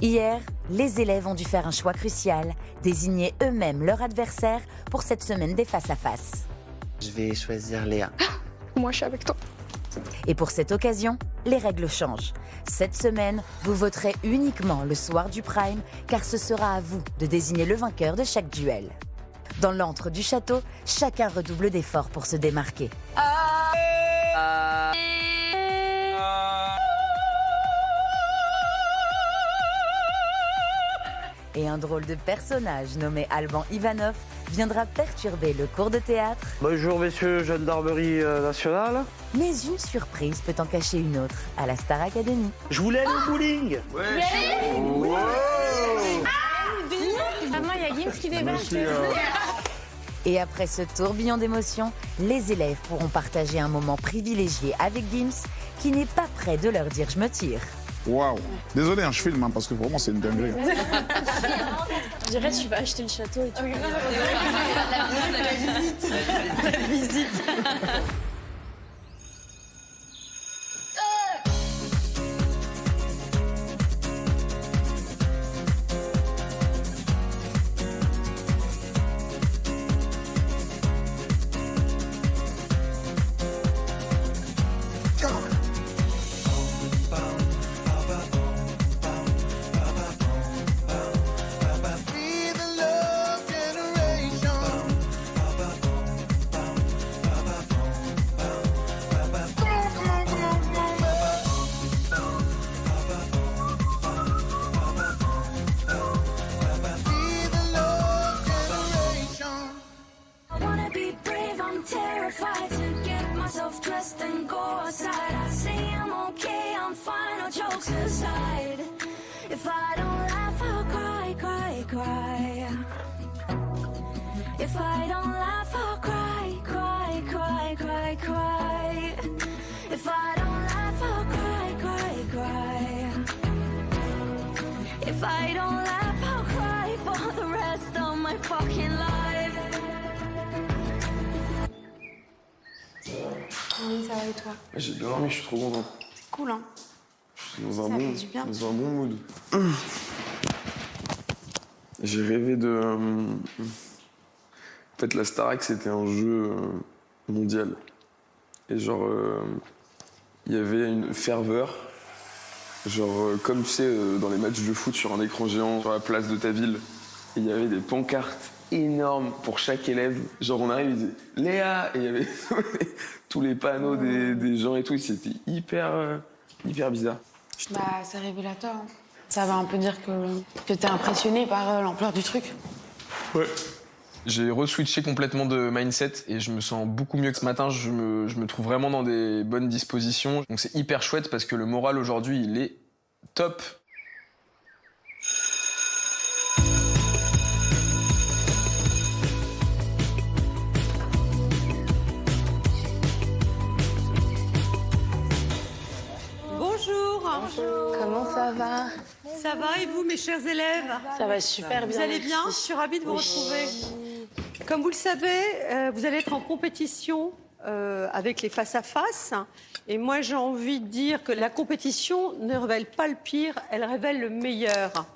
Hier, les élèves ont dû faire un choix crucial, désigner eux-mêmes leur adversaire pour cette semaine des face-à-face. Je vais choisir Léa. Moi, je suis avec toi. Et pour cette occasion, les règles changent. Cette semaine, vous voterez uniquement le soir du Prime, car ce sera à vous de désigner le vainqueur de chaque duel. Dans l'antre du château, chacun redouble d'efforts pour se démarquer. Et un drôle de personnage nommé Alban Ivanov viendra perturber le cours de théâtre. Bonjour messieurs, gendarmerie nationale. Mais une surprise peut en cacher une autre à la Star Academy. Je voulais aller au bowling. Maman, il y a Gims qui débarque. Et après ce tourbillon d'émotions, les élèves pourront partager un moment privilégié avec Gims, qui n'est pas prêt de leur dire « je me tire ». Waouh. Désolé, je filme, parce que vraiment, c'est une dinguerie. Je dirais, tu vas acheter le château et tout. La visite. Terrified to get myself dressed and go outside. I say I'm okay, I'm fine, no jokes aside. If I don't laugh, I'll cry, cry, cry. If I don't laugh, I'll cry, cry, cry, cry, cry. If I don't laugh, I'll cry, cry, cry. If I don't laugh, I'll cry for the rest of my fucking life. Oui, ça va et toi? J'ai bien dormi, je suis trop content. C'est cool, hein? Je suis dans un Ça bon, fait du bien. dans un bon mood. J'ai rêvé de... En fait, la Starac, c'était un jeu mondial. Et genre, il y avait une ferveur. Genre, comme tu sais, dans les matchs de foot sur un écran géant, sur la place de ta ville. Et il y avait des pancartes énormes pour chaque élève. Genre, on arrive, ils disaient « Léa !» Et il y avait tous les panneaux des gens et tout. C'était hyper bizarre. Bah, c'est révélateur. Hein. Ça va un peu dire que t'es impressionné par l'ampleur du truc. Ouais. J'ai re-switché complètement de mindset et je me sens beaucoup mieux que ce matin. Je me trouve vraiment dans des bonnes dispositions. Donc c'est hyper chouette parce que le moral aujourd'hui, il est top. Bonjour. Comment ça va? Ça va et vous, mes chers élèves? Ça va super bien. Vous allez bien? Je suis ravie de vous retrouver. Comme vous le savez, vous allez être en compétition avec les face-à-face. Et moi, j'ai envie de dire que la compétition ne révèle pas le pire, elle révèle le meilleur.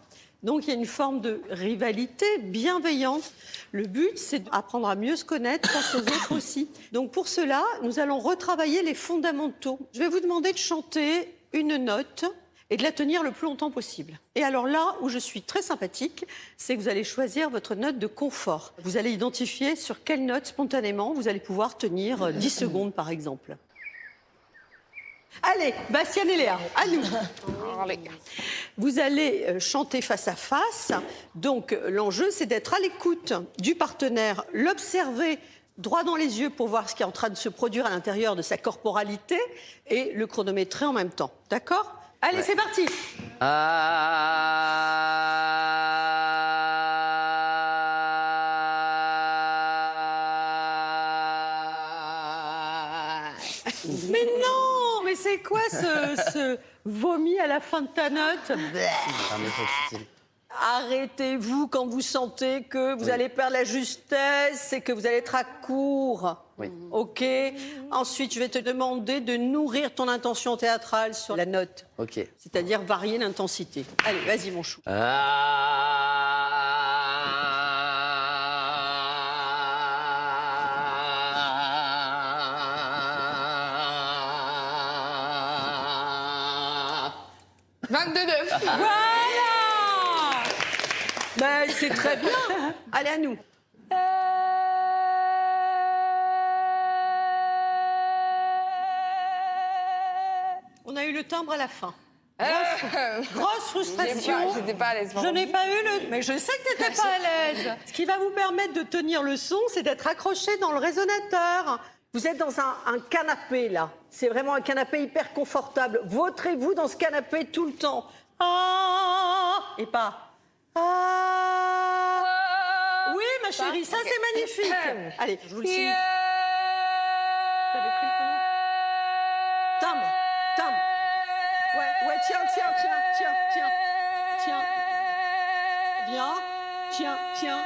Donc, il y a une forme de rivalité bienveillante. Le but, c'est d'apprendre à mieux se connaître face aux autres aussi. Donc, pour cela, nous allons retravailler les fondamentaux. Je vais vous demander de chanter une note et de la tenir le plus longtemps possible. Et alors là où je suis très sympathique, c'est que vous allez choisir votre note de confort. Vous allez identifier sur quelle note, spontanément, vous allez pouvoir tenir 10 secondes, par exemple. Allez, Bastien et Léa, à nous. Vous allez chanter face à face. Donc, l'enjeu, c'est d'être à l'écoute du partenaire, l'observer droit dans les yeux pour voir ce qui est en train de se produire à l'intérieur de sa corporalité et le chronométrer en même temps. D'accord ? Allez, c'est parti. Mais non, mais c'est quoi ce vomi à la fin de ta note? Arrêtez-vous quand vous sentez que vous allez perdre la justesse et que vous allez être à court. Oui. Ok. Ensuite, je vais te demander de nourrir ton intention théâtrale sur la note. Ok. C'est-à-dire varier l'intensité. Allez, vas-y, mon chou. Voilà. Ben, c'est très bien. Allez, à nous. On a eu le timbre à la fin. Grosse frustration. J'étais pas à l'aise. Je n'ai pas eu le... Mais je sais que tu n'étais pas à l'aise. Ce qui va vous permettre de tenir le son, c'est d'être accroché dans le résonateur. Vous êtes dans un canapé, là. C'est vraiment un canapé hyper confortable. Vautrez-vous dans ce canapé tout le temps. Ah, et pas... Ah. Oui, ma chérie, ça, c'est magnifique. Allez, je vous le signe. T'avais pris le chrono ? Timbre. Ouais, tiens. Bien.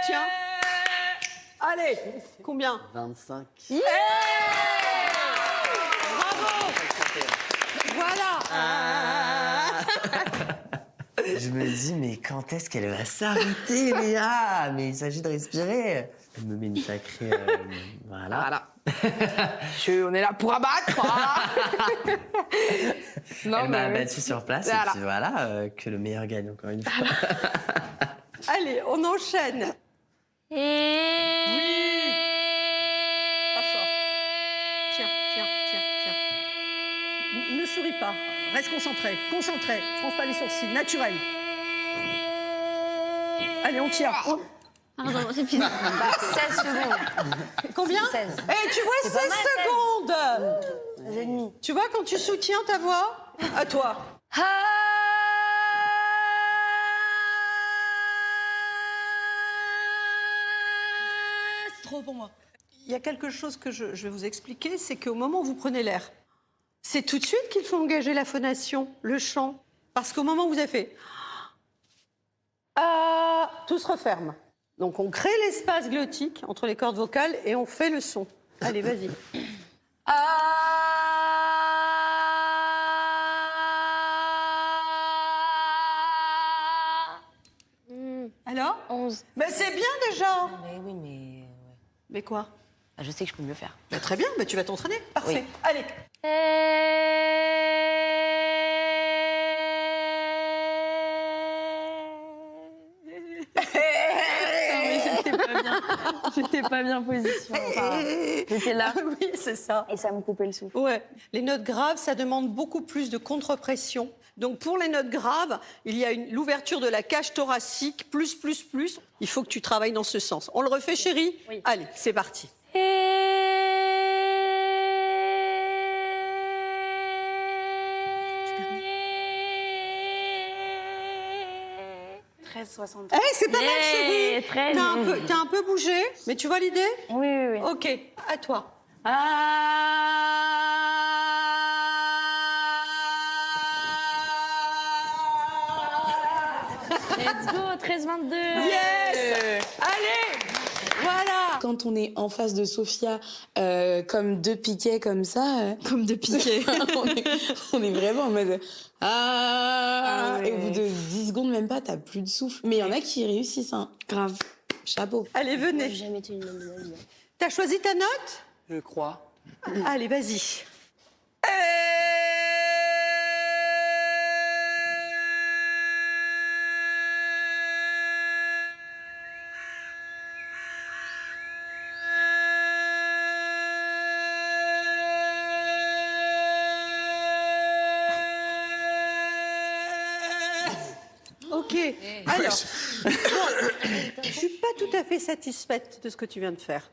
Tiens. Allez, combien ? 25. Bravo. Voilà. Je me dis, mais quand est-ce qu'elle va s'arrêter, Léa? Mais il s'agit de respirer. Elle me met une sacrée... voilà. On est là pour abattre. Non, Elle m'a abattu sur place, et puis voilà, que le meilleur gagne, encore une fois. Allez, on enchaîne. Oui. Pas fort. Tiens. Ne souris pas. Reste concentré. Fronce pas les sourcils. Naturel. Allez, on tire. Pardon, c'est fini. 16 secondes. Combien? 16. Eh, tu vois, 16 secondes. Tu vois, quand tu soutiens ta voix, à toi. C'est trop pour moi. Il y a quelque chose que je vais vous expliquer, c'est qu'au moment où vous prenez l'air, c'est tout de suite qu'il faut engager la phonation, le chant. Parce qu'au moment où vous avez fait... tout se referme. Donc on crée l'espace glottique entre les cordes vocales et on fait le son. Allez, vas-y. Alors 11. Ben c'est bien déjà. Mais oui, mais... Mais quoi? Je sais que je peux mieux faire. Ben, très bien, ben, tu vas t'entraîner. Parfait. Oui. Allez. J'étais pas bien position. Enfin, j'étais là. Oui, c'est ça. Et ça me coupait le souffle. Ouais. Les notes graves, ça demande beaucoup plus de contre-pression. Donc pour les notes graves, il y a l'ouverture de la cage thoracique, plus. Il faut que tu travailles dans ce sens. On le refait, chérie? Oui. Allez, c'est parti. 13,60. Eh, c'est pas mal, chérie. 13. T'as un peu bougé, mais tu vois l'idée? Oui. Ok, à toi. Let's go, 13,22. Yes. Allez, voilà. Quand on est en face de Sophia, comme deux piquets comme ça... Comme de piquet. on est vraiment en mode... ouais. Et au bout de 10 secondes, même pas, t'as plus de souffle. Mais il y en a qui réussissent, hein. Grave. Chapeau. Allez, venez. J'ai jamais été une bonne de ma vie. T'as choisi ta note? Je crois. Allez, vas-y. Ok, alors, bon, je suis pas tout à fait satisfaite de ce que tu viens de faire.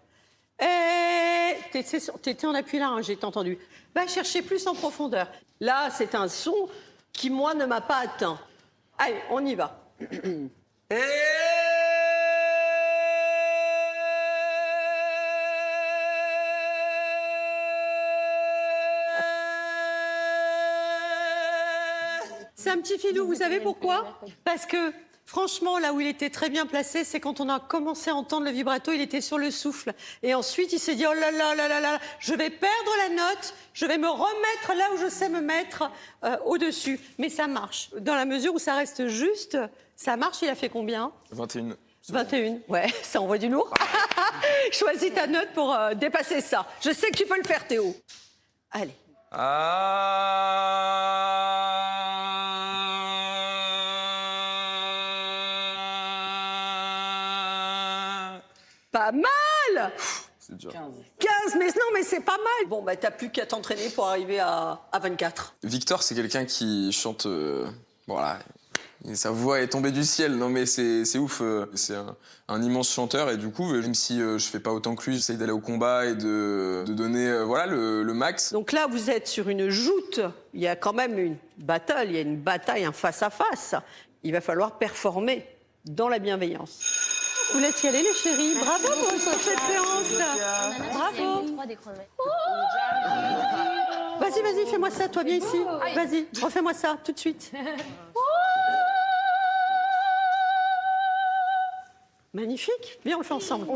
T'étais en appui là, hein, j'ai entendu. Va chercher plus en profondeur. Là, c'est un son qui, moi, ne m'a pas atteint. Allez, on y va. C'est un petit filou, vous savez pourquoi? Parce que Franchement, là où il était très bien placé, c'est quand on a commencé à entendre le vibrato, il était sur le souffle. Et ensuite, il s'est dit, oh là là là là là, je vais perdre la note, je vais me remettre là où je sais me mettre au-dessus. Mais ça marche. Dans la mesure où ça reste juste, ça marche. Il a fait combien? 21. 21, ouais, ça envoie du lourd. Choisis ta note pour dépasser ça. Je sais que tu peux le faire, Théo. Allez. Pas mal. C'est dur. 15, mais non, mais c'est pas mal. Bon, bah, t'as plus qu'à t'entraîner pour arriver à 24. Victor, c'est quelqu'un qui chante... voilà. Et sa voix est tombée du ciel. Non, mais c'est ouf. C'est un immense chanteur. Et du coup, même si je fais pas autant que lui, j'essaye d'aller au combat et de donner voilà, le max. Donc là, vous êtes sur une joute. Il y a quand même une battle. Il y a une bataille, un face-à-face. Il va falloir performer dans la bienveillance. Vous laissez y aller, les chéris. Bravo pour cette séance. Bravo. Vas-y, vas-y, fais-moi ça, toi, viens ici. Vas-y, refais-moi ça, tout de suite. Magnifique. Viens, on le fait ensemble.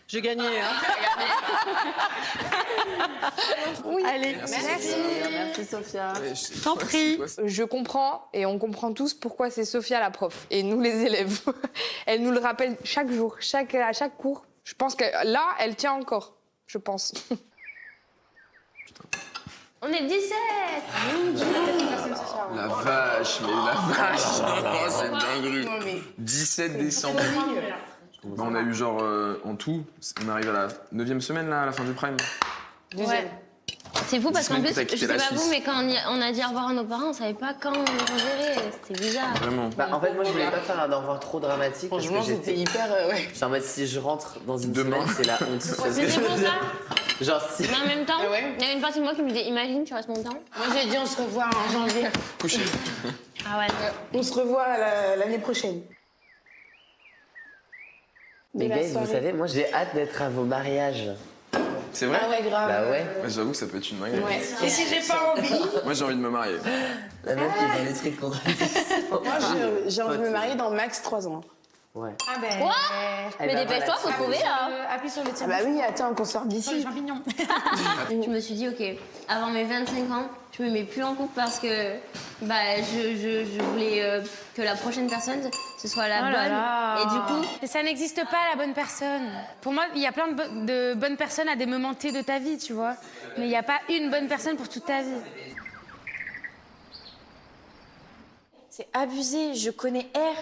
J'ai gagné, hein. Oui. Allez, Merci. Merci Sophia. T'en prie. Je comprends et on comprend tous pourquoi c'est Sophia la prof et nous les élèves. Elle nous le rappelle chaque jour, à chaque cours. Je pense que là, elle tient encore, je pense. On est 17. La vache, mais la vache. C'est dinguerie. 17 décembre. Bah, on a eu genre, en tout, on arrive à la 9e semaine, là, à la fin du prime. Ouais. C'est fou parce qu'en plus, que t'as je quitté sais la pas Suisse. vous, mais quand on a dit au revoir à nos parents, on savait pas quand on les reverrait. C'était bizarre. Vraiment. Bah, en fait, moi, je voulais pas faire un au revoir trop dramatique. Franchement, parce que c'était hyper... ouais. Genre, en mode, si je rentre dans une Demain. semaine, c'est la honte. Parce que C'était pour ça. Genre, si... Mais en même temps, ouais. il y a une partie de moi qui me disait, imagine, tu restes longtemps. Moi, j'ai dit on se revoit en janvier. Couché. Ah ouais. On se revoit l'année prochaine. Mais la guys, vous soirée. savez, moi, j'ai hâte d'être à vos mariages. C'est vrai? Ah ouais, grave. Bah ouais. Ouais, j'avoue que ça peut être une dinguerie. Ouais. Et si j'ai pas envie? Moi, j'ai envie de me marier. La meuf qui est dans l'esprit de compétition. Moi, j'ai envie de me marier dans max 3 ans. Ouais. Ah ben. Quoi? Eh Mais ben, dépêche-toi, voilà, faut trouver là. Appuie sur le Ah tir. bah oui, attends, qu'on sort Sur les d'ici. champignons. Je me suis dit, ok, avant mes 25 ans, je me mets plus en couple parce que bah, je voulais que la prochaine personne, ce soit la bonne. Et du coup, Et ça n'existe pas, la bonne personne. Pour moi, il y a plein de bonnes personnes à des moments T de ta vie, tu vois. Mais il n'y a pas une bonne personne pour toute ta vie. C'est abusé, je connais R,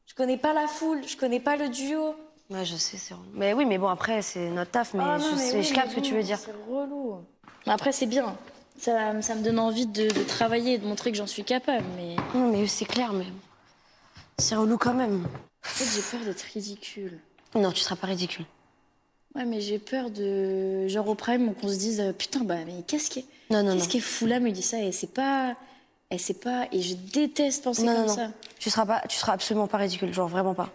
je connais pas la foule, je connais pas le duo. ouais, je sais, c'est relou. Mais oui, mais bon, après, c'est notre taf, mais Ah non, mais oui, je capte mais ce que tu bon, veux dire. C'est relou. Mais après, c'est bien. Ça me donne envie de travailler et de montrer que j'en suis capable, mais... Non, mais c'est clair, mais c'est relou quand même. En fait, j'ai peur d'être ridicule. Non, tu seras pas ridicule. Ouais, mais j'ai peur de... Genre au prime, qu'on se dise, putain, bah, mais qu'est-ce qui est fou là, me dit ça, et c'est pas... Et c'est pas... Et je déteste penser comme ça. Tu seras absolument pas ridicule, genre vraiment pas.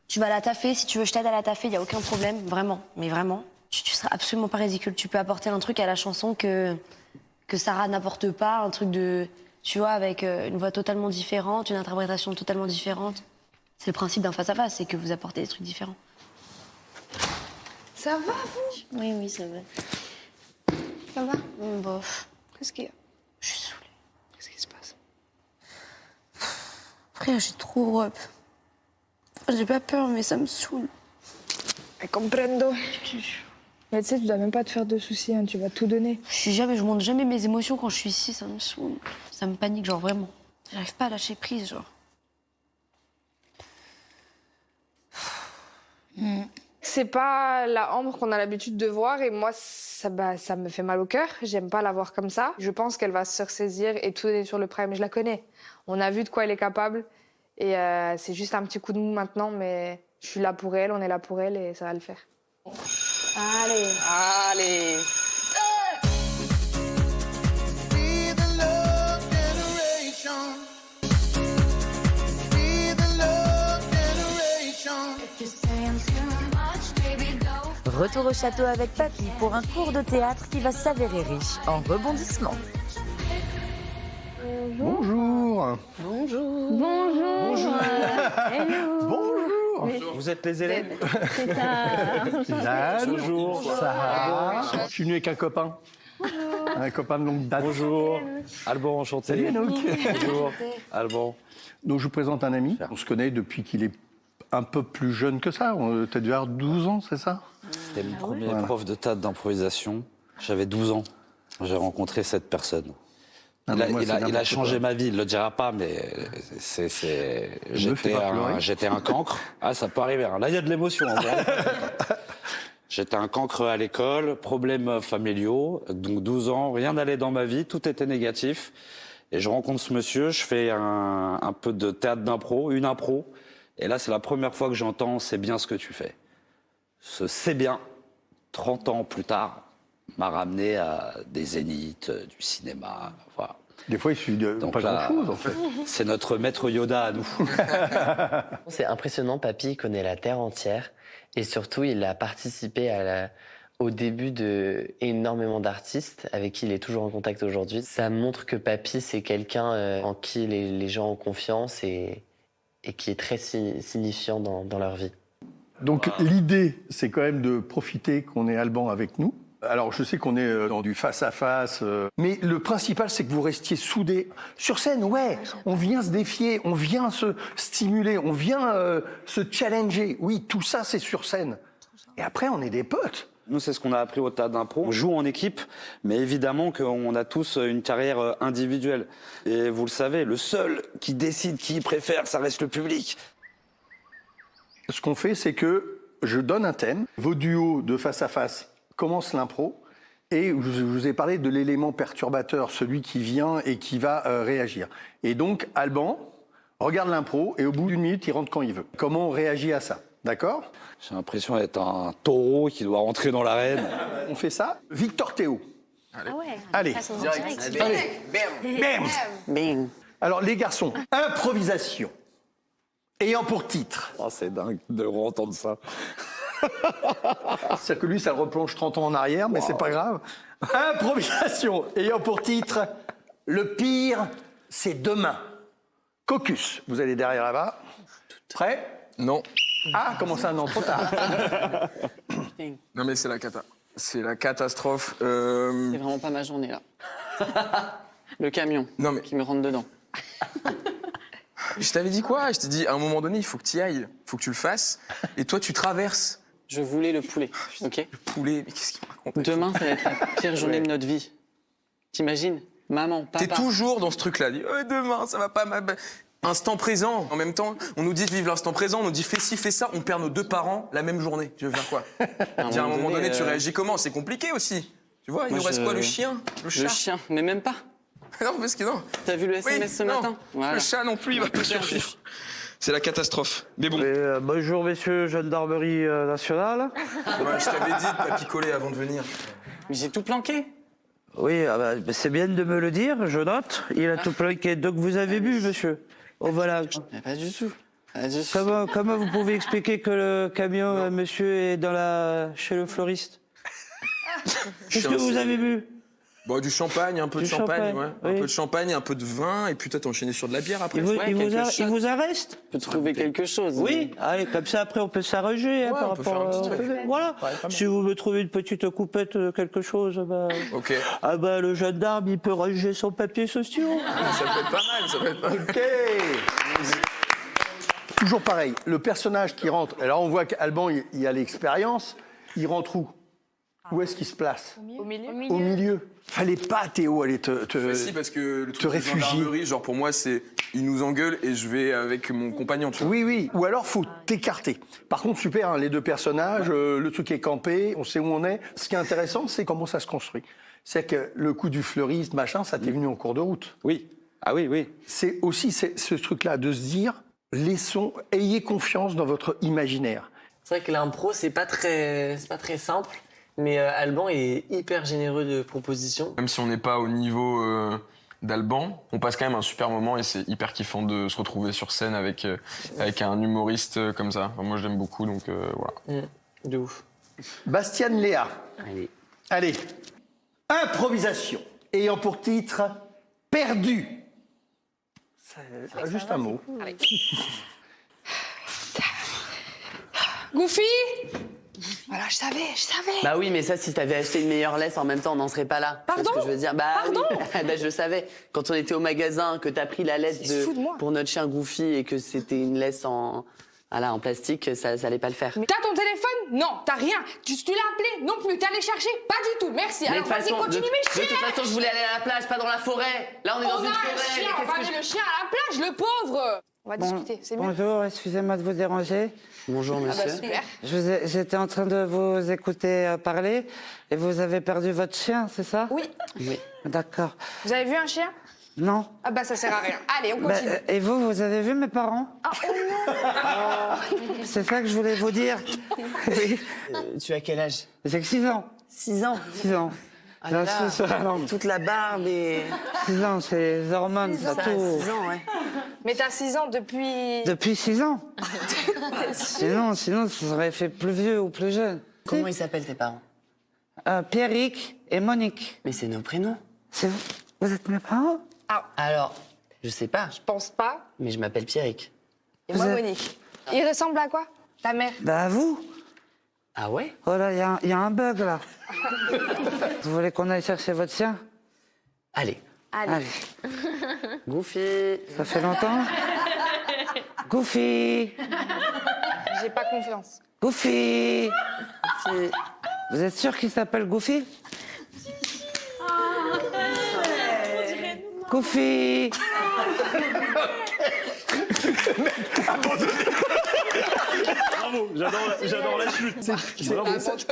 Tu vas la taffer, si tu veux, je t'aide à la taffer, y a aucun problème, vraiment. Mais vraiment, tu seras absolument pas ridicule. Tu peux apporter un truc à la chanson que Sarah n'apporte pas, un truc de... Tu vois, avec une voix totalement différente, une interprétation totalement différente. C'est le principe d'un face-à-face, c'est que vous apportez des trucs différents. Ça va, vous? Oui, oui, ça va. Ça va? Bof. Qu'est-ce qu'il y a? Je suis saoulée. Qu'est-ce qui se passe? Frère, j'ai trop rep. Enfin, j'ai pas peur, mais ça me saoule. Comprendo. Mais tu sais, tu dois même pas te faire de soucis, hein, tu vas tout donner. Je montre jamais mes émotions quand je suis ici, ça me saoule. Ça me panique, genre vraiment. J'arrive pas à lâcher prise, genre. C'est pas la Ambre qu'on a l'habitude de voir et moi, ça me fait mal au cœur. J'aime pas la voir comme ça. Je pense qu'elle va se ressaisir et tout donner sur le prime. Je la connais. On a vu de quoi elle est capable et c'est juste un petit coup de mou maintenant, mais je suis là pour elle, on est là pour elle et ça va le faire. Allez. Allez. Retour au château avec Papy pour un cours de théâtre qui va s'avérer riche en rebondissements. Bonjour. Bonjour. Bonjour. Bonjour. Vous êtes les élèves? C'est ça. Dan. Bonjour. Sarah. Je suis venu avec un copain. Un copain de longue date. Bonjour. Alban, enchanté. Salut Anouk. Bonjour. Alban. Donc je vous présente un ami. On se connaît depuis qu'il est un peu plus jeune que ça. Tu as dû avoir 12 ans, c'est ça? C'était mon premier prof de théâtre d'improvisation. J'avais 12 ans. J'ai rencontré cette personne. Il a changé ma vie, il ne le dira pas, mais j'étais un cancre. Ah, ça peut arriver. Là, il y a de l'émotion. J'étais un cancre à l'école, problèmes familiaux, donc 12 ans, rien n'allait dans ma vie, tout était négatif. Et je rencontre ce monsieur, je fais un peu de théâtre d'impro, une impro. Et là, c'est la première fois que j'entends « c'est bien ce que tu fais ». Ce « c'est bien », 30 ans plus tard, m'a ramené à des zéniths, du cinéma, voilà. Des fois, il suffit de pas grand-chose, en fait. C'est notre maître Yoda à nous. C'est impressionnant, Papy, il connaît la Terre entière. Et surtout, il a participé au début de énormément d'artistes avec qui il est toujours en contact aujourd'hui. Ça montre que Papy, c'est quelqu'un en qui les gens ont confiance et qui est très signifiant dans leur vie. Donc l'idée, c'est quand même de profiter qu'on ait Alban avec nous. Alors je sais qu'on est dans du face-à-face, mais le principal, c'est que vous restiez soudés. Sur scène, ouais, on vient se défier, on vient se stimuler, on vient se challenger. Oui, tout ça, c'est sur scène. Et après, on est des potes. Nous, c'est ce qu'on a appris au théâtre d'impro. On joue en équipe, mais évidemment qu'on a tous une carrière individuelle. Et vous le savez, le seul qui décide qui préfère, ça reste le public. Ce qu'on fait, c'est que je donne un thème. Vos duos de face-à-face commencent l'impro. Et je vous ai parlé de l'élément perturbateur, celui qui vient et qui va réagir. Et donc, Alban regarde l'impro et au bout d'une minute, il rentre quand il veut. Comment on réagit à ça? D'accord? J'ai l'impression d'être un taureau qui doit rentrer dans l'arène. On fait ça. Victor Théo. Ah ouais. Allez. Allez. Bam. Bam. Alors, les garçons, improvisation. Ayant pour titre. Oh, c'est dingue de entendre ça. C'est-à-dire que lui, ça le replonge 30 ans en arrière, mais c'est pas grave. Improvisation. Ayant pour titre, le pire, c'est demain. Caucus. Vous allez derrière là-bas. Prêt? Non. Ah, comment ça, non, trop tard. Non mais c'est la cata. C'est la catastrophe. C'est vraiment pas ma journée, là. Le camion qui me rentre dedans. Je t'avais dit quoi? Je t'ai dit, à un moment donné, il faut que tu y ailles. Il faut que tu le fasses. Et toi, tu traverses. Je voulais le poulet, ok? Le poulet, mais qu'est-ce qu'il me raconte? Demain, ça va être la pire journée de notre vie. T'imagines? Maman, papa... T'es toujours dans ce truc-là. Dis, demain, ça va pas... Instant présent. En même temps, on nous dit de vivre l'instant présent, on nous dit fais ci, fais ça, on perd nos deux parents la même journée. Tu veux faire quoi? À un moment donné, tu réagis comment? C'est compliqué aussi. Tu vois, il nous reste quoi? Le chien? Le chat? Le chien, mais même pas. Non, parce que non. T'as vu le SMS ce matin? Voilà. Le chat non plus, il va pas survivre. C'est la catastrophe. Mais bon. Bonjour, messieurs, gendarmerie nationale. Ouais, je t'avais dit de pas picoler avant de venir. Mais j'ai tout planqué. Oui, c'est bien de me le dire, je note. Il a tout planqué. Donc vous avez bu, monsieur? Oh, voilà. Mais pas du tout. Comment vous pouvez expliquer que le camion, monsieur, est chez le fleuriste? Qu'est-ce que vous avez bu? Bon, du champagne, un peu de champagne, ouais. Oui. Un peu de champagne, un peu de vin, et puis toi, t'as enchaîné sur de la bière après. Il vous arrête? On peut trouver quelque chose. Oui, allez, comme ça, après, on peut s'arranger par rapport à... Voilà, si vous me trouvez une petite coupette, quelque chose, Ok. Ah le gendarme, il peut ranger son papier social. Ça peut être pas mal, ça peut être pas mal. Ok. Toujours pareil, le personnage qui rentre, alors on voit qu'Alban, il a l'expérience, il rentre où? Où est-ce qu'il se place? Au milieu. Au milieu. Fallait pas, Théo, aller Si, parce que le truc de gendarmerie, genre pour moi, c'est il nous engueule et je vais avec mon compagnon, tu vois. Oui. Ou alors, faut t'écarter. Par contre, super, hein, les deux personnages, le truc est campé, on sait où on est. Ce qui est intéressant, c'est comment ça se construit. C'est que le coup du fleuriste, machin, ça t'est venu en cours de route. Oui. Ah oui. C'est aussi ce truc-là, de se dire, ayez confiance dans votre imaginaire. C'est vrai que l'impro, c'est pas très simple. Mais Alban est hyper généreux de propositions. Même si on n'est pas au niveau d'Alban, on passe quand même un super moment et c'est hyper kiffant de se retrouver sur scène avec un humoriste comme ça. Enfin, moi, je l'aime beaucoup, donc voilà. De ouf. Bastiane Léa. Allez. Allez. Improvisation. Ayant pour titre Perdu. C'est juste un mot. Allez. Goofy. Voilà, je savais. Bah oui, mais ça, si t'avais acheté une meilleure laisse en même temps, on n'en serait pas là. Pardon? C'est ce que je veux dire. Bah, Pardon? oui. Bah, je le savais. Quand on était au magasin, que t'as pris la laisse pour notre chien Goofy et que c'était une laisse en plastique, ça allait pas le faire. Mais t'as ton téléphone? Non, t'as rien. Tu l'as appelé? Non plus. T'es allé chercher? Pas du tout. Merci. Mais Alors vas-y, continue, mes chiens. De toute façon, je voulais aller à la plage, pas dans la forêt. Là, on est dans une forêt. Un chien, on va amener le chien à la plage, le pauvre. On va discuter, c'est mieux. Bonjour, excusez-moi de vous déranger. Bonjour, monsieur. Super. J'étais en train de vous écouter parler et vous avez perdu votre chien, c'est ça? Oui. Oui. D'accord. Vous avez vu un chien? Non. Ah bah ça sert à rien. Allez, on continue. Et vous avez vu mes parents? Ah, oh non. C'est ça que je voulais vous dire. Oui. Tu as quel âge? J'ai que 6 ans. 6 ans. 6 ans. Ah là là, toute la barbe et... 6 ans, c'est les hormones, ça tout. 6 ans, ouais. Mais t'as 6 ans depuis... Depuis 6 ans. Sinon, ça serait fait plus vieux ou plus jeune. Comment ils s'appellent tes parents? Pierrick et Monique. Mais c'est nos prénoms. C'est vous? Vous êtes mes parents? Alors, je sais pas. Je pense pas. Mais je m'appelle Pierrick. Et moi, Monique. Il ressemble à quoi, ta mère? Bah à vous. Ah ouais? Oh là, il y a un bug là. Vous voulez qu'on aille chercher votre chien? Allez. Allez. Goofy. Ça fait longtemps? Goofy. J'ai pas confiance. Goofy. Vous êtes sûr qu'il s'appelle Goofy? Goofy. Bravo, j'adore la chute.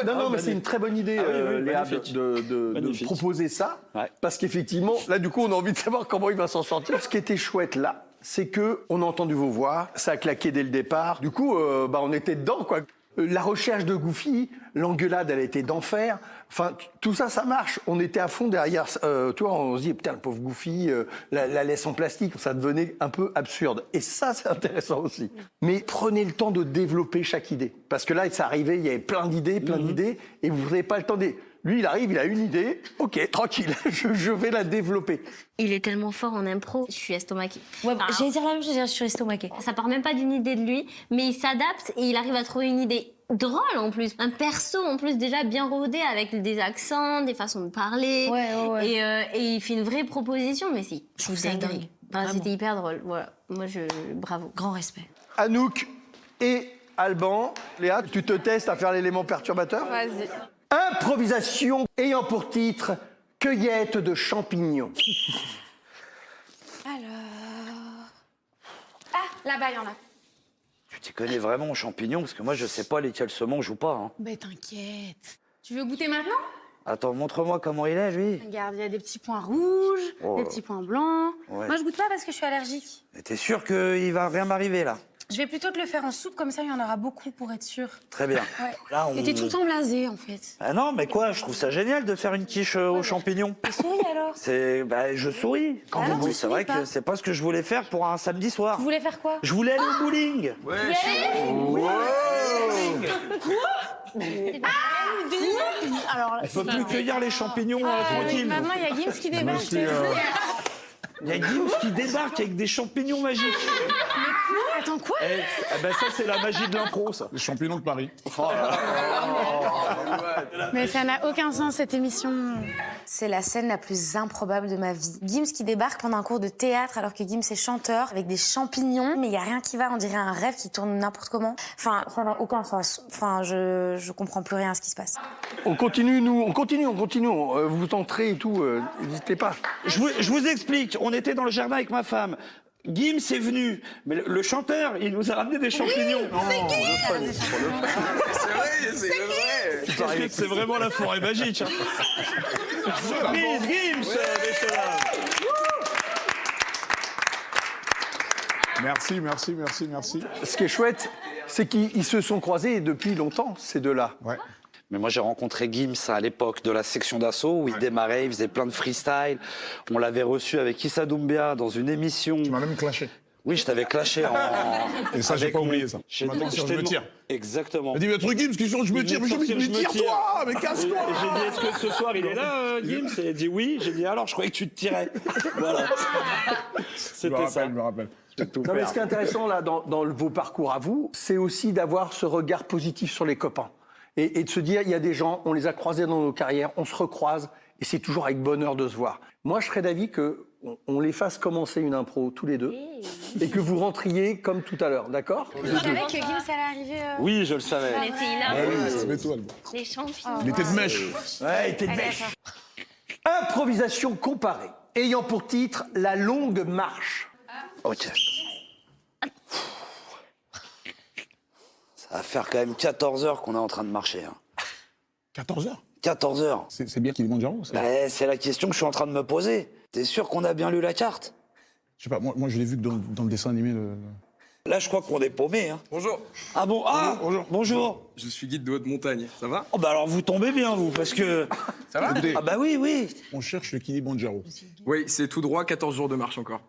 Non, mais c'est une très bonne idée, Léa, de proposer ça. Parce qu'effectivement, là, du coup, on a envie de savoir comment il va s'en sortir. Ce qui était chouette, là, c'est qu'on a entendu vos voix, ça a claqué dès le départ. Du coup, on était dedans, quoi. La recherche de Goofy, l'engueulade, elle était d'enfer. Enfin, tout ça, ça marche. On était à fond derrière. Tu vois, on se dit, putain, le pauvre Goofy, la laisse en plastique, ça devenait un peu absurde. Et ça, c'est intéressant aussi. Mais prenez le temps de développer chaque idée. Parce que là, ça arrivait, il y avait plein d'idées, et vous n'avez pas le temps de... Lui, il arrive, il a une idée. Ok, tranquille, je vais la développer. Il est tellement fort en impro, je suis estomaquée. Ouais, Ah. j'allais dire la même chose, je suis estomaquée. Ça part même pas d'une idée de lui, mais il s'adapte et il arrive à trouver une idée drôle en plus. Un perso en plus déjà bien rodé avec des accents, des façons de parler. Ouais. Et il fait une vraie proposition, mais si. Je trouve ça dingue. Vraiment. C'était hyper drôle. Voilà. Moi, bravo. Grand respect. Anouk et Alban. Léa, tu te testes à faire l'élément perturbateur? Vas-y. Improvisation ayant pour titre Cueillette de champignons. Alors... Ah, là-bas, il y en a. Tu t'y connais vraiment aux champignons, parce que moi, je sais pas lesquels se mangent ou pas. Hein. Ben t'inquiète. Tu veux goûter maintenant? Attends, montre-moi comment il est, lui. Regarde, il y a des petits points rouges, Oh. des petits points blancs. Ouais. Moi, je goûte pas parce que je suis allergique. Mais t'es sûr qu'il va rien m'arriver, là? Je vais plutôt te le faire en soupe, comme ça, il y en aura beaucoup pour être sûr. Très bien. Ouais. Là, on... Et t'es tout le temps blasé, en fait. Ah non, mais quoi, je trouve ça génial de faire une quiche aux champignons. Tu souris alors? Je souris. Quand vous C'est vrai que c'est pas ce que je voulais faire pour un samedi soir. Tu voulais faire quoi? Je voulais aller au bowling. Quoi? Alors, Il faut plus cueillir les champignons tranquille. Maintenant, il y a Gims qui débarque. Il y a Gims qui débarque avec des champignons magiques. Attends, quoi? Ça, c'est la magie de l'impro, ça. Les champignons de Paris. Mais ça n'a aucun sens, cette émission. C'est la scène la plus improbable de ma vie. Gims qui débarque pendant un cours de théâtre alors que Gims est chanteur avec des champignons, mais il y a rien qui va, on dirait un rêve qui tourne n'importe comment. Enfin, ça n'a aucun sens. Enfin, je comprends plus rien à ce qui se passe. On continue. Vous entrez et tout, n'hésitez pas. Je vous explique, on était dans le jardin avec ma femme. Gims est venu, mais le chanteur, il nous a ramené des champignons. C'est vrai. Parce que c'est vraiment la forêt magique. Hein. Surprise, Gims, messieurs, dames. Merci. Ce qui est chouette, c'est qu'ils se sont croisés depuis longtemps, ces deux-là. Ouais. Mais moi, j'ai rencontré Gims à l'époque de la section d'assaut où il démarrait, il faisait plein de freestyle. On l'avait reçu avec Issa Doumbia dans une émission. Tu m'as même clashé. Oui, je t'avais clashé en... Et ça, j'ai pas oublié ça. Maintenant, si je me tire. Exactement. Il dit, mais truc Gims, qui change, je me tire. Mais je me tire-toi, mais casse-toi. J'ai dit, est-ce que ce soir il est là, Gims? Et il a dit oui. J'ai dit, alors, je croyais que tu te tirais. Voilà. C'était ça. Je me rappelle. Non, mais ce qui est intéressant là, dans vos parcours à vous, c'est aussi d'avoir ce regard positif sur les copains. Et de se dire, il y a des gens, on les a croisés dans nos carrières, on se recroise, et c'est toujours avec bonheur de se voir. Moi, je serais d'avis qu'on les fasse commencer une impro tous les deux, et que vous rentriez comme tout à l'heure, d'accord? Vous savez que Gims allait arriver Oui, je le savais. Mais c'est hilarant. Les champions. Il était de mèche. Ouais, il était de mèche. Improvisation comparée, ayant pour titre La longue marche. Ok. Ça va faire quand même 14 heures qu'on est en train de marcher. 14 heures 14 heures. C'est bien qu'il demande Jaro. C'est la question que je suis en train de me poser. T'es sûr qu'on a bien lu la carte? Je sais pas, moi je l'ai vu que dans le dessin animé. Là, je crois qu'on est paumé. Hein. Bonjour. Ah bon? Ah, bonjour. Je suis guide de haute montagne, ça va? Oh bah alors vous tombez bien, vous, parce que... Ça va? Écoutez, Ah bah oui, oui. on cherche le Kili Jaro. Oui, c'est tout droit, 14 jours de marche encore.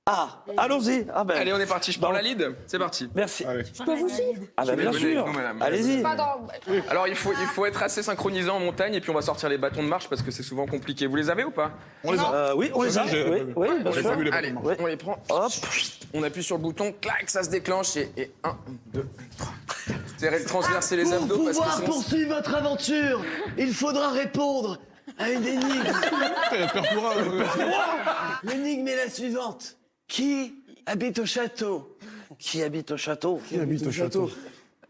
Ah, allons-y. Ah ben... Allez, on est parti, je prends la lead. C'est parti. Merci. Allez. Je peux vous suivre? Ah bah bien sûr. Allez-y. Alors, il faut être assez synchronisé en montagne et puis on va sortir les bâtons de marche parce que c'est souvent compliqué. Vous les avez ou pas? On les a. Oui, on les a. Oui, bien sûr. Allez, on les prend. Hop. On appuie sur le bouton, clac, ça se déclenche et 1, 2, 3. C'est transverser les abdos Pour parce que pouvoir sinon... poursuivre votre aventure, il faudra répondre à une énigme. L'énigme est la suivante. Qui habite au château? Qui habite au château? Qui habite au château?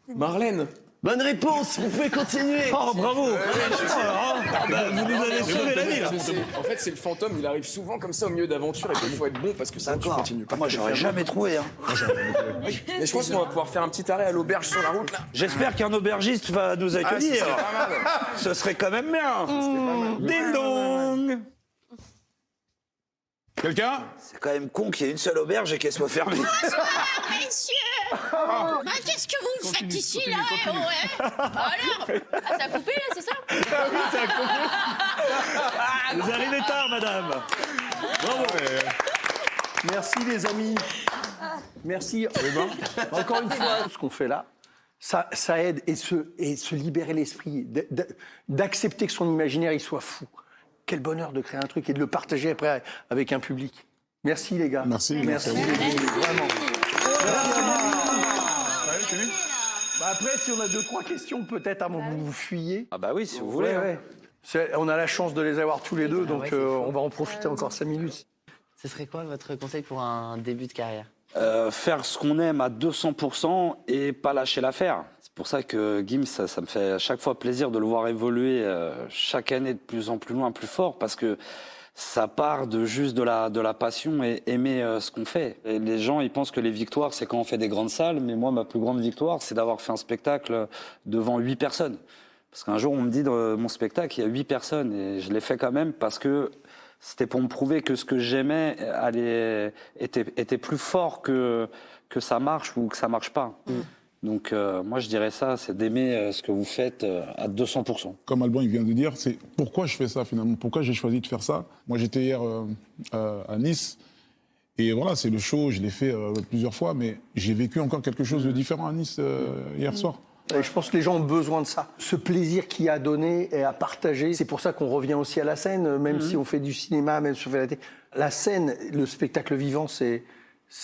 Marlène. Bonne réponse, vous pouvez continuer. Oh, bravo. Vous nous avez sauvé la vie, là. En fait, c'est le fantôme, il arrive souvent comme ça au milieu d'aventures et il faut être bon parce que sinon tu continues pas. Moi, j'aurais jamais trouvé. Hein. Mais je pense qu'on va pouvoir faire un petit arrêt à l'auberge sur la route là. J'espère qu'un aubergiste va nous accueillir. Ce serait quand même bien. Ding dong. Quelqu'un? C'est quand même con qu'il y ait une seule auberge et qu'elle soit fermée. Messieurs, qu'est-ce que vous faites ici, là? Alors, ça a coupé, là, c'est ça? Vous arrivez tard, madame. Bravo. Merci les amis. Merci. Encore une fois, ce qu'on fait là, ça aide et se libérer l'esprit, d'accepter que son imaginaire il soit fou. Quel bonheur de créer un truc et de le partager après avec un public. Merci les gars. Merci. Merci. Vraiment. Après, si on a 2-3 questions, peut-être avant que vous fuyiez. Ah bah oui, si vous voulez. Ouais. On a la chance de les avoir tous les deux, donc on va en profiter encore 5 minutes. Ce serait quoi votre conseil pour un début de carrière? Faire ce qu'on aime à 200% et pas lâcher l'affaire. C'est pour ça que Gims, ça me fait à chaque fois plaisir de le voir évoluer chaque année de plus en plus loin, plus fort, parce que ça part de juste de la passion et aimer ce qu'on fait. Et les gens, ils pensent que les victoires, c'est quand on fait des grandes salles, mais moi, ma plus grande victoire, c'est d'avoir fait un spectacle devant 8 personnes. Parce qu'un jour, on me dit dans mon spectacle, il y a 8 personnes, et je l'ai fait quand même parce que c'était pour me prouver que ce que j'aimais était plus fort que ça marche ou que ça marche pas. Donc moi je dirais ça, c'est d'aimer ce que vous faites à 200%. Comme Alban il vient de dire, c'est pourquoi je fais ça finalement, pourquoi j'ai choisi de faire ça. Moi j'étais hier à Nice et voilà, c'est le show, je l'ai fait plusieurs fois, mais j'ai vécu encore quelque chose de différent à Nice hier soir. Et je pense que les gens ont besoin de ça. Ce plaisir qu'il y a à donner et à partager. C'est pour ça qu'on revient aussi à la scène, même si on fait du cinéma, même si on fait la télé. La scène, le spectacle vivant, c'est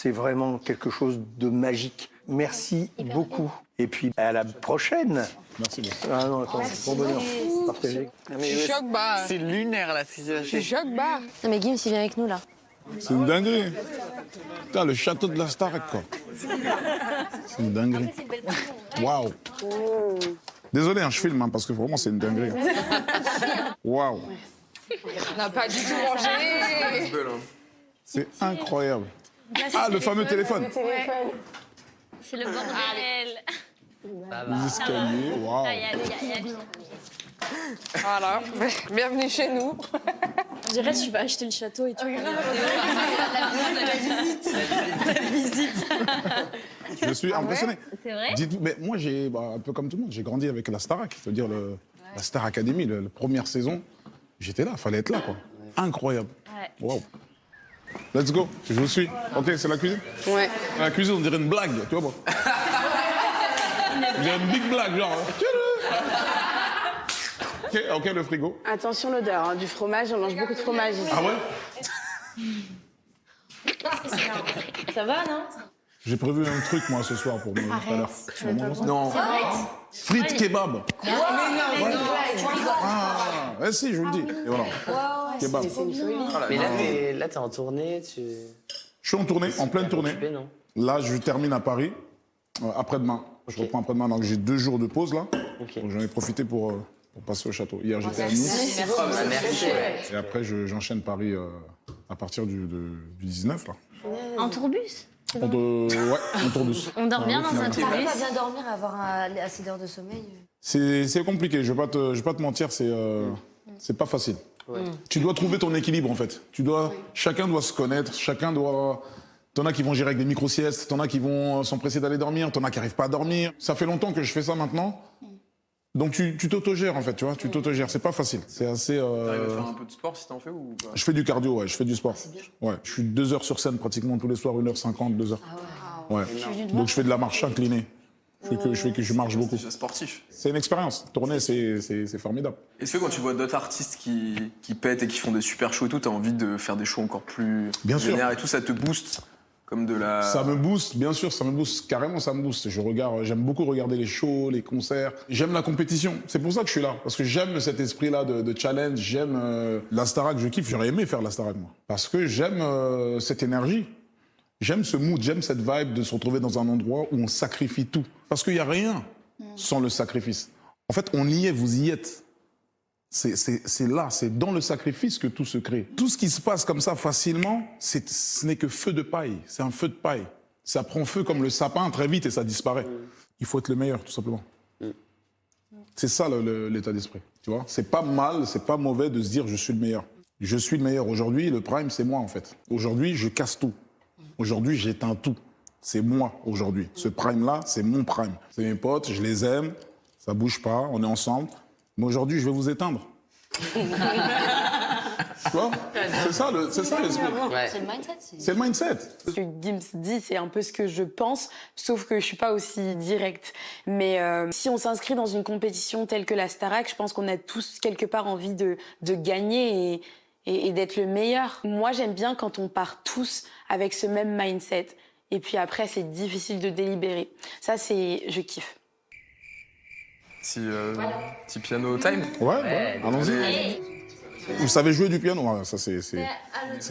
vraiment quelque chose de magique. Merci beaucoup. Et puis, à la prochaine. Merci beaucoup. Ah non, attends, bon bonheur. Partagez. Je suis choc-barre. C'est lunaire, là. Je suis choc-barre. Non, mais Gims, il vient avec nous, là. C'est une dinguerie. Putain, le château de la Starac, quoi. C'est une dinguerie. Waouh. Désolé, je filme, parce que vraiment, c'est une dinguerie. Waouh. On n'a pas du tout mangé. C'est incroyable. Ah, le fameux téléphone. C'est le bordel. Les escaliers, waouh. Voilà, bienvenue chez nous. Je dirais, tu vas acheter le château et tu... La visite. Je suis impressionné. C'est vrai? Dites-vous, mais moi, un peu comme tout le monde, j'ai grandi avec la Starac, c'est-à-dire la Star Academy, la première saison. J'étais là, fallait être là, quoi. Incroyable. Ouais. Waouh. Let's go, je vous suis. Ok, c'est la cuisine? Ouais. La cuisine, on dirait une blague, tu vois, moi. J'ai une big blague, genre. Ok, le frigo. Attention l'odeur, hein, du fromage, on mange beaucoup de fromage ici. Ah ouais? Ça va, non? J'ai prévu un truc, moi, ce soir, pour manger tout à l'heure. Tu vas manger ça? Non. Frites kebab. Mais non. Ah, ouais, si, je vous le dis. Et voilà. Kebab. Mais là, t'es en tournée, tu... Je suis en tournée, en pleine tournée. Non. Là, je termine à Paris, après-demain. Je reprends après-demain, donc j'ai 2 jours de pause, là. Donc j'en ai profité pour passer au château. Hier, j'étais à Nice. Merci. Et après, j'enchaîne Paris à partir du 19, là. En tourbus? Ouais, en tourbus. On dort bien dans un tourbus? T'arrives à bien dormir, à avoir assez d'heures de sommeil? C'est compliqué, je vais pas te mentir, c'est pas facile. Ouais. Tu dois trouver ton équilibre, en fait. Chacun doit se connaître, T'en as qui vont gérer avec des micro-siestes, t'en as qui vont s'empresser d'aller dormir, t'en as qui n'arrivent pas à dormir. Ça fait longtemps que je fais ça maintenant. Donc tu t'autogères, en fait, tu vois, tu t'autogères. C'est pas facile, c'est assez... T'arrives à faire un peu de sport si t'en fais ou pas? Je fais du cardio, ouais, je fais du sport. Ouais, je suis 2 heures sur scène pratiquement tous les soirs, 1h50, 2 heures. Ah ouais. Donc je fais de la marche inclinée. Je marche beaucoup. C'est sportif. C'est une expérience. Tourner, c'est formidable. Est-ce que quand tu vois d'autres artistes qui pètent et qui font des super shows et tout, t'as envie de faire des shows encore plus vénères et tout, ça te booste comme de la... Ça me booste, bien sûr, ça me booste. Carrément, ça me booste. J'aime beaucoup regarder les shows, les concerts. J'aime la compétition. C'est pour ça que je suis là. Parce que j'aime cet esprit-là de challenge. J'aime la Starac, je kiffe. J'aurais aimé faire la Starac, moi. Parce que j'aime cette énergie. J'aime ce mood, j'aime cette vibe de se retrouver dans un endroit où on sacrifie tout. Parce qu'il n'y a rien sans le sacrifice. En fait, on y est, vous y êtes. C'est là, c'est dans le sacrifice que tout se crée. Tout ce qui se passe comme ça facilement, ce n'est que feu de paille. C'est un feu de paille. Ça prend feu comme le sapin très vite et ça disparaît. Il faut être le meilleur, tout simplement. C'est ça l'état d'esprit. Tu vois, c'est pas mal, c'est pas mauvais de se dire je suis le meilleur. Je suis le meilleur. Aujourd'hui, le prime, c'est moi en fait. Aujourd'hui, je casse tout. Aujourd'hui, j'éteins tout. C'est moi, aujourd'hui. Ce prime-là, c'est mon prime. C'est mes potes, je les aime, ça bouge pas, on est ensemble. Mais aujourd'hui, je vais vous éteindre. Tu vois? C'est ça l'esprit. Ouais. C'est le mindset. C'est le mindset. Ce que Gims dit, c'est un peu ce que je pense, sauf que je suis pas aussi directe. Mais si on s'inscrit dans une compétition telle que la Starac, je pense qu'on a tous quelque part envie de gagner et d'être le meilleur. Moi, j'aime bien quand on part tous avec ce même mindset. Et puis après, c'est difficile de délibérer. Ça, je kiffe. Petit piano time? Ouais, allons-y. Vous savez jouer du piano? Ouais, ça, c'est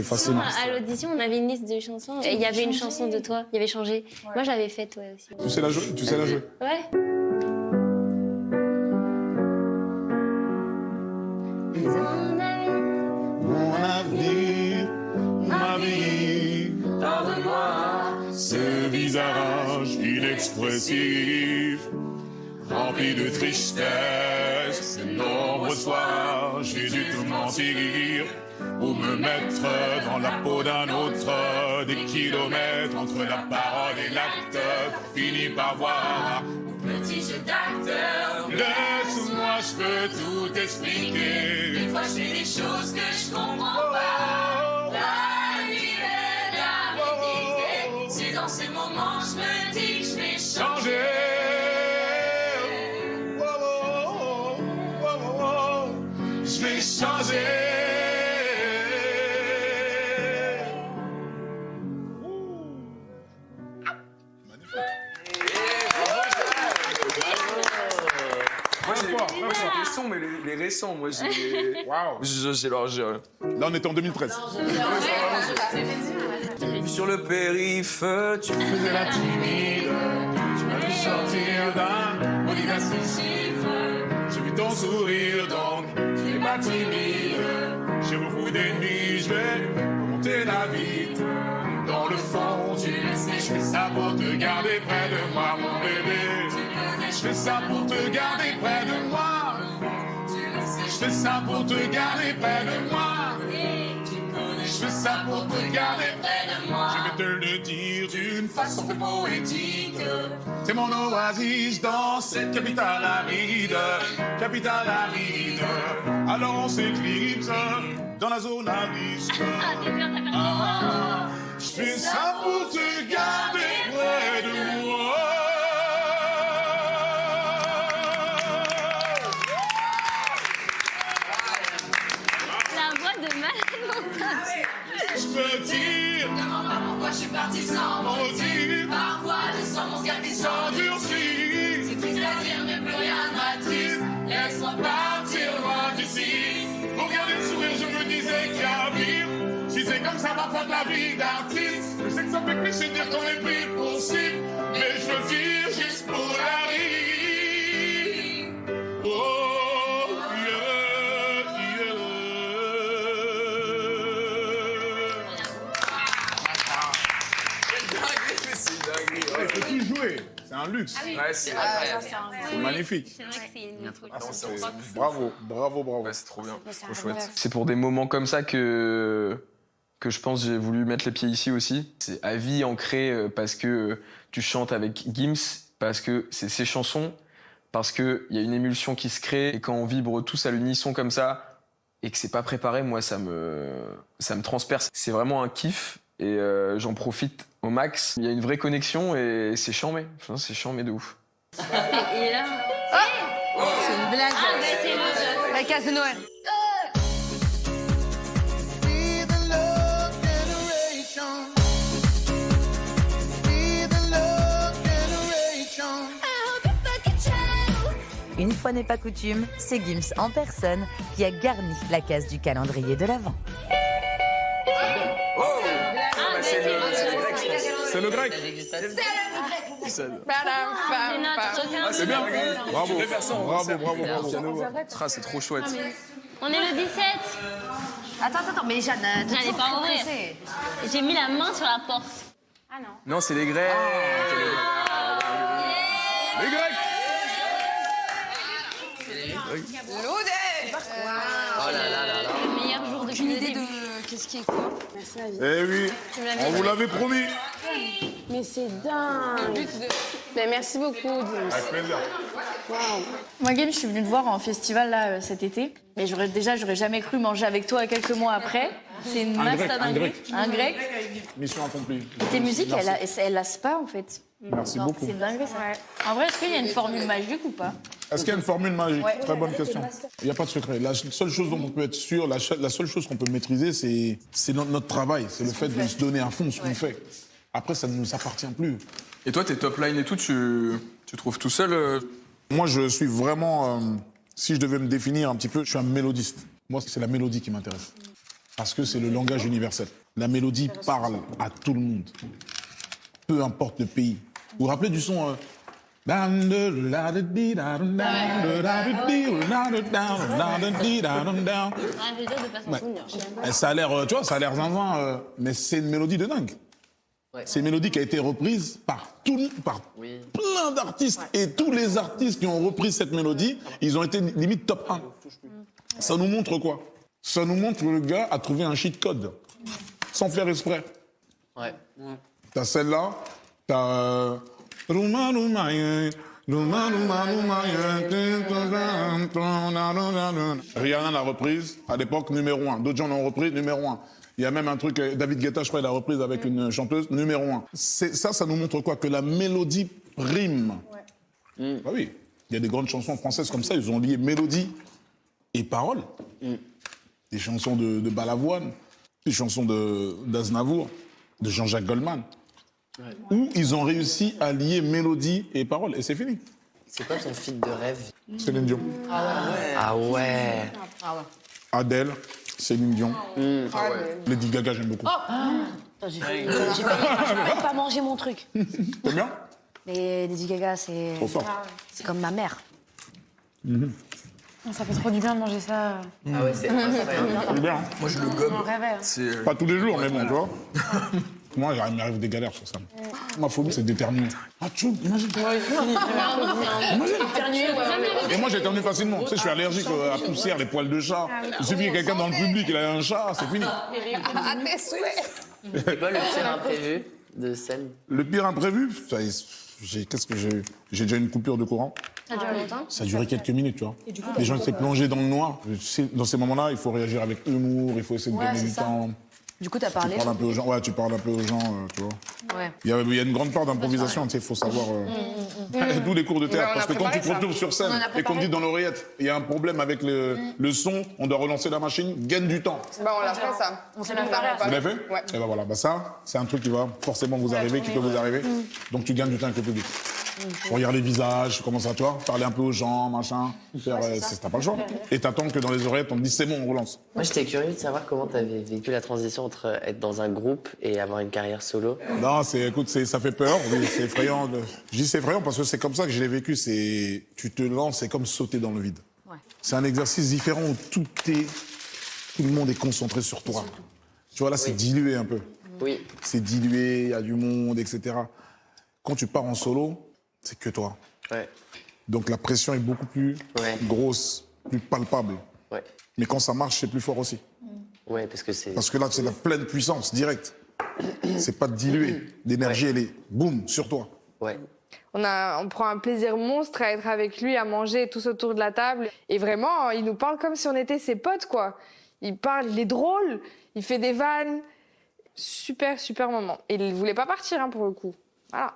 facile. À l'audition, on avait une liste de chansons. Et il y avait une chanson de toi. Il y avait changé. Ouais. Moi, j'avais fait, ouais, aussi. Tu sais la jouer? Ouais. Mon avenir, ma vie, pardonne-moi ce visage inexpressif, rempli de tristesse. De nombreux soirs, j'ai dû tout mentir ou me mettre dans la peau d'un autre. Des kilomètres entre la parole et l'acte, pour finir par voir mon petit jeu d'acteur. Laisse-moi, je peux tout expliquer. Des fois, je fais des choses que je comprends pas. La nuit est la vérité. C'est dans ces moments, je me dis que je vais changer. Je vais changer. Moi, j'ai des sons, mais les récents, moi, j'ai... Waouh. Là, on était en 2013. Sur le périph', tu faisais la timide. Tu m'as vu sortir d'un maudit chiffre. J'ai vu ton sourire, donc tu n'es pas timide. J'ai beaucoup d'ennemis, je vais monter la vite. Dans le fond, tu le sais, je fais ça pour te garder près de moi, mon bébé. Je fais ça pour te garder près de moi. Je fais ça pour te garder près de moi. Je fais ça pour te garder près de moi. Je vais te le dire d'une façon plus poétique. C'est mon oasis dans cette capitale aride. Capitale aride. vite. Alors on s'écrit dans la zone à risque. Je fais ça pour te garder près de moi. La voix de malade. Je peux dire pourquoi je suis partie sans motif. Parfois le sang mon cœur qui s'endurcit. C'est triste à dire mais plus rien m'attire. Laisse-moi partir loin d'ici. Pour garder le sourire je me disais qu'il y a pire. Si c'est comme ça parfois de la vie d'artiste. Je sais que ça fait cliché de dire qu'on est pris pour cible. Mais je le dis juste pour la rire. Oh yeah, yeah. Il faut tout jouer, c'est un luxe. Ouais, c'est incroyable. C'est magnifique. C'est vrai que c'est une introduction. Bravo, bravo, bravo. Ouais, c'est trop bien, c'est trop chouette. incroyable. C'est pour des moments comme ça que je pense j'ai voulu mettre les pieds ici aussi. C'est à vie ancré parce que tu chantes avec Gims, parce que c'est ses chansons, parce qu'il y a une émulsion qui se crée et quand on vibre tous à l'unisson comme ça et que c'est pas préparé, moi ça me transperce. C'est vraiment un kiff et j'en profite au max. Il y a une vraie connexion et c'est chambé. Enfin, c'est chambé de ouf. Et là. C'est une blague. Ah, mais c'est le. La case de Noël. Une fois n'est pas coutume, c'est Gims en personne qui a garni la case du calendrier de l'Avent. C'est le grec. C'est bien. Bravo. Bravo, Bravo. C'est trop chouette. On est le 17. Attends, mais Jeanne, J'allais pas ouvrir. J'ai mis la main sur la porte. Ah non. Non, c'est les Grecs. Les Grecs. Oh là là là là. Le meilleur jour depuis le début. Qu'est-ce qui est quoi? Merci la vie. Eh oui, on vous l'avait promis. Mais c'est dingue. Mais merci beaucoup, Gims. Avec plaisir. Wow. Moi, Gims, je suis venue te voir en festival là cet été. Mais j'aurais jamais cru manger avec toi quelques mois après. C'est une masse à dinguerie. Un grec. Mission accomplie. Et tes musiques, elles lassent pas en fait. Merci beaucoup. C'est une dinguerie ça. En vrai, est-ce qu'il y a une formule magique ou pas? Est-ce qu'il y a une formule magique? Ouais. Très bonne question. Il n'y a pas de secret. La seule chose dont on peut être sûr, la seule chose qu'on peut maîtriser, c'est notre travail. C'est le fait de se donner à fond ce qu'on fait. Après, ça ne nous appartient plus. Et toi, tes top lines et tout, tu trouves tout seul Moi, je suis vraiment... si je devais me définir un petit peu, je suis un mélodiste. Moi, c'est la mélodie qui m'intéresse. Parce que c'est le langage universel. La mélodie parle à tout le monde. Peu importe le pays. Vous vous rappelez du son... Ça a l'air, tu vois, ça a l'air zinzin, mais c'est une mélodie de dingue. C'est une mélodie qui a été reprise par plein d'artistes. Et tous les artistes qui ont repris cette mélodie, ils ont été limite top 1. Ça nous montre quoi? Ça nous montre que le gars a trouvé un cheat code, sans faire exprès. Ouais. T'as celle-là, t'as... Rihanna l'a reprise, à l'époque, numéro 1. D'autres gens l'ont reprise, numéro 1. Il y a même un truc, David Guetta, je crois, il a reprise avec une chanteuse, numéro 1. Ça nous montre quoi? Que la mélodie prime. Ouais. Bah oui, il y a des grandes chansons françaises comme ça, ils ont lié mélodie et paroles. Des chansons de Balavoine, des chansons d'Aznavour, de Jean-Jacques Goldman. Ouais. Où ils ont réussi à lier mélodie et paroles, et c'est fini. C'est quoi ton feat de rêve? Céline Dion. Ah ouais. Adèle, Céline Dion. Lady Gaga, j'aime beaucoup. J'ai pas mangé mon truc. T'aimes bien? Mais Lady Gaga, c'est... Trop fort. C'est comme ma mère. Ça fait trop du bien de manger ça. Ah ouais, c'est bien. Moi, je le gobe. Pas tous les jours, mais bon, tu vois. Moi, il m'arrive des galères sur ça. Ma phobie, c'est d'éternuer. Ah, tchou, imagine. Et moi, j'éternue facilement. Tu sais, je suis allergique à la poussière, les poils de chat. Il suffit qu'il y ait quelqu'un dans le public, il a un chat, c'est fini. C'est quoi le pire imprévu de scène? Le pire imprévu, Qu'est-ce que j'ai eu? J'ai déjà une coupure de courant. Ça dure longtemps? Ça a duré quelques minutes, tu vois. Et du coup, Les gens étaient plongés dans le noir. Dans ces moments-là, il faut réagir avec humour, il faut essayer de gagner du temps. Du coup, t'as parlé. Tu parles un peu aux gens, tu parles un peu aux gens, tu vois. Ouais. Il y a une grande part d'improvisation, tu sais, il faut savoir. D'où les cours de théâtre. Parce que quand tu te retrouves sur scène et qu'on te dit dans l'oreillette, il y a un problème avec le son, on doit relancer la machine, gagne du temps. Bah, on l'a fait, ça. On s'est préparé. Vous l'avez fait? Ouais. Et ben voilà, ça, c'est un truc qui va forcément vous arriver, qui peut vous arriver. Donc tu gagnes du temps avec le public. Regarde les visages, comment ça, tu vois, parler un peu aux gens, machin. T'as pas le choix. Et t'attends que dans les oreillettes, on te dise c'est bon, on relance. Moi, j'étais curieux de savoir comment t'avais vécu la transition entre être dans un groupe et avoir une carrière solo. Non, écoute, ça fait peur, oui, c'est effrayant. Je dis c'est effrayant parce que c'est comme ça que je l'ai vécu. Tu te lances, c'est comme sauter dans le vide. Ouais. C'est un exercice différent où tout le monde est concentré sur toi. Tu vois, là, c'est dilué un peu. Oui. C'est dilué, il y a du monde, etc. Quand tu pars en solo, c'est que toi. Ouais. Donc la pression est beaucoup plus grosse, plus palpable. Ouais. Mais quand ça marche, c'est plus fort aussi. Ouais, parce que c'est... Parce que là, c'est la pleine puissance, directe. C'est pas dilué. L'énergie, elle est, boum, sur toi. Ouais. On prend un plaisir monstre à être avec lui, à manger tous autour de la table. Et vraiment, il nous parle comme si on était ses potes, quoi. Il parle, il est drôle, il fait des vannes. Super, super moment. Et il voulait pas partir, hein, pour le coup. Voilà.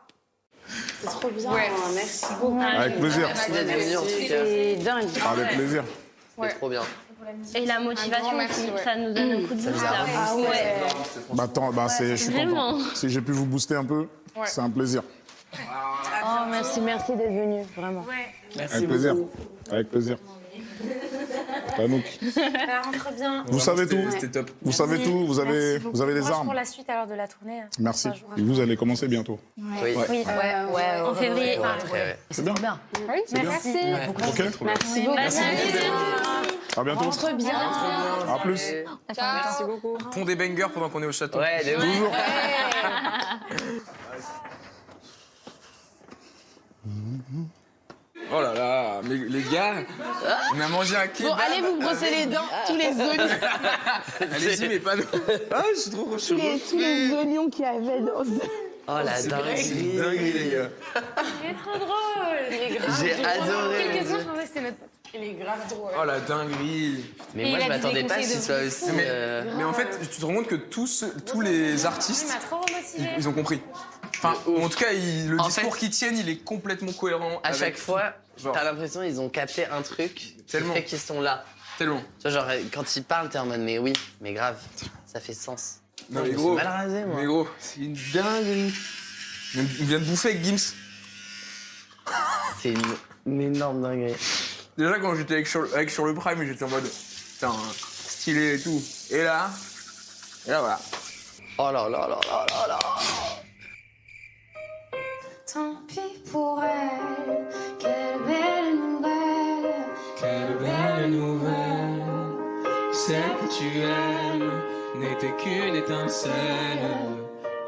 C'est trop bien. Ouais. Merci beaucoup. Avec plaisir. Merci d'être venu, en tout cas. C'est dingue. Avec plaisir. C'est trop bien. Et la motivation, ça nous donne un coup de boost. Ah ouais. Bah attends, je suis Vraiment. content. Si j'ai pu vous booster un peu, c'est un plaisir. Oh, merci d'être venu, vraiment. Merci Avec plaisir. Avec plaisir. Anouk. Ça rentre bien. Vous savez tout. C'était top. Vous savez tout. Vous avez les Courage armes. pour la suite alors de la tournée. Merci. Et vous allez commencer bientôt. Oui. En février. C'est bien. Oui, C'est bien. Merci. Ok. Merci beaucoup. À bientôt. Rentre bien. À plus. Merci beaucoup. Pont des bangers pendant qu'on est au château. Ouais, de ouf. Toujours. Oh là là, mais les gars, on a mangé un kebab. Bon, allez vous brosser les dents, tous les oignons. Allez-y, mais pas nous. Ah, je suis trop Tous les oignons qu'il y avait dans ce... Oh la dinguerie. Dinguerie, les gars. Il est trop drôle. J'ai adoré. Quelques secondes, je pensais que c'était notre pote. Il est grave drôle. Oh la dinguerie. Mais Et moi, il je a dit m'attendais des pas à conseils ce qu'il de soit fou. aussi... Mais en fait, tu te rends compte que tous les artistes, Il m'a trop remotivé. ils ont compris. Enfin, en tout cas, le En discours fait, qu'ils tiennent, il est complètement cohérent. À avec chaque fois, Genre. t'as l'impression qu'ils ont capté un truc qui Tellement. fait qu'ils sont là. Tellement. Tu vois, genre, quand ils parlent, t'es en mode, mais oui, mais grave, ça fait sens. Non, je mais me gros, suis mal rasé, moi. mais gros, c'est une dinguerie. On vient de bouffer avec Gims. C'est une énorme dinguerie. Déjà, quand j'étais avec sur le Prime, j'étais en mode, putain, stylé et tout. Et là voilà. Oh là là là là là là. Tant pis pour elle, quelle belle nouvelle. Quelle belle nouvelle, celle que tu aimes n'était qu'une étincelle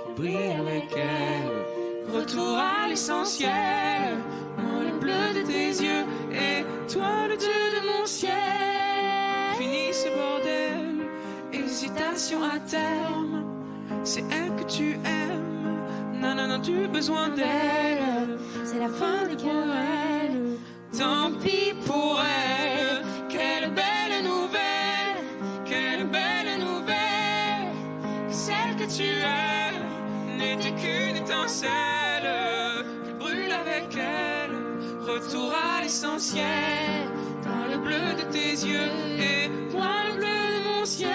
qui brille avec elle. Retour à l'essentiel, moi le bleu de tes yeux et toi le dieu de mon ciel. Fini ce bordel, hésitation à terme, c'est elle que tu aimes. Non, non, non, tu as besoin d'elle. C'est la fin des querelles. Tant pis pour elle. Quelle belle nouvelle. Quelle belle nouvelle. Celle que tu aimes n'était qu'une étincelle qui brûle avec elle. Retour à l'essentiel. Dans le bleu de tes yeux et moi le bleu de mon ciel.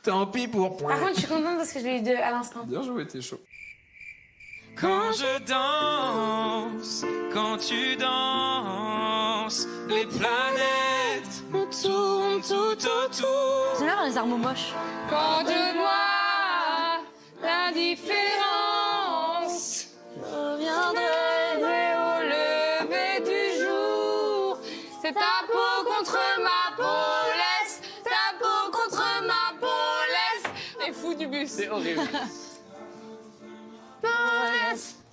Tant pis pour Par contre, je suis contente parce que je l'ai eu à l'instant. Bien joué, t'es chaud. Quand je danse, quand tu danses, les planètes nous tournent tout autour. C'est marrant les armes moches. Quand je vois l'indifférence, je reviendrai au lever du jour. C'est ta peau contre ma peau, laisse ta peau contre ma peau. C'est horrible.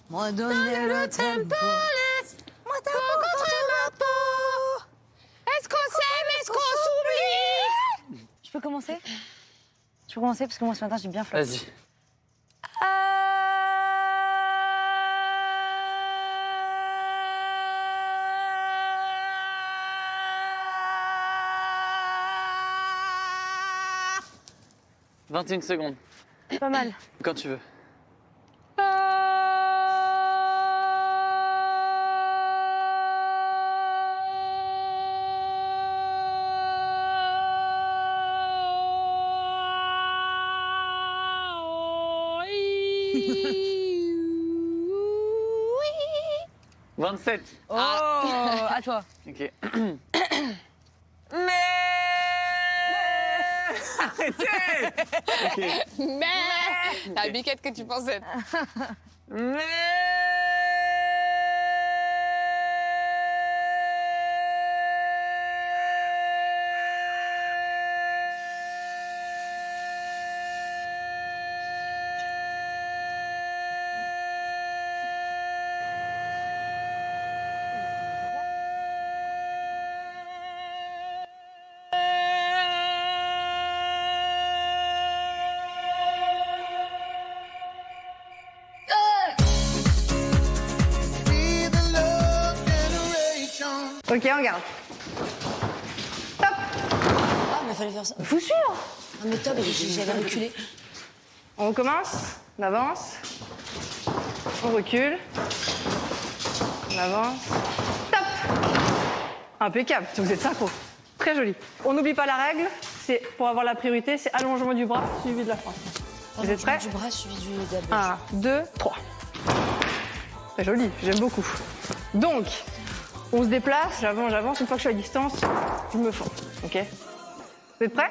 Moi donner le tempo. Moi t'as contre ma peau. Est-ce qu'on s'aime, est-ce qu'on s'oublie? Je peux commencer? Je peux commencer parce que moi ce matin j'ai bien flotté. Vas-y. « 21 secondes. Pas mal. Quand tu veux. « 27. » Oh, à toi. Ok. Arrêtez. Ok. Mais la biquette que tu pensais. Mais... Ok, on regarde. Top. Ah, mais fallait faire ça. Faut suivre. Ah, mais top, j'avais reculé. On recommence, on avance, on recule, on avance. Top. Impeccable, vous êtes synchro. Très joli. On n'oublie pas la règle, c'est pour avoir la priorité, c'est allongement du bras suivi de la France. Vous êtes prêts? Du bras suivi du double. 1, 2, 3. Très joli, j'aime beaucoup. Donc, on se déplace, j'avance, une fois que je suis à distance, je me fonds, ok? Vous êtes prêts?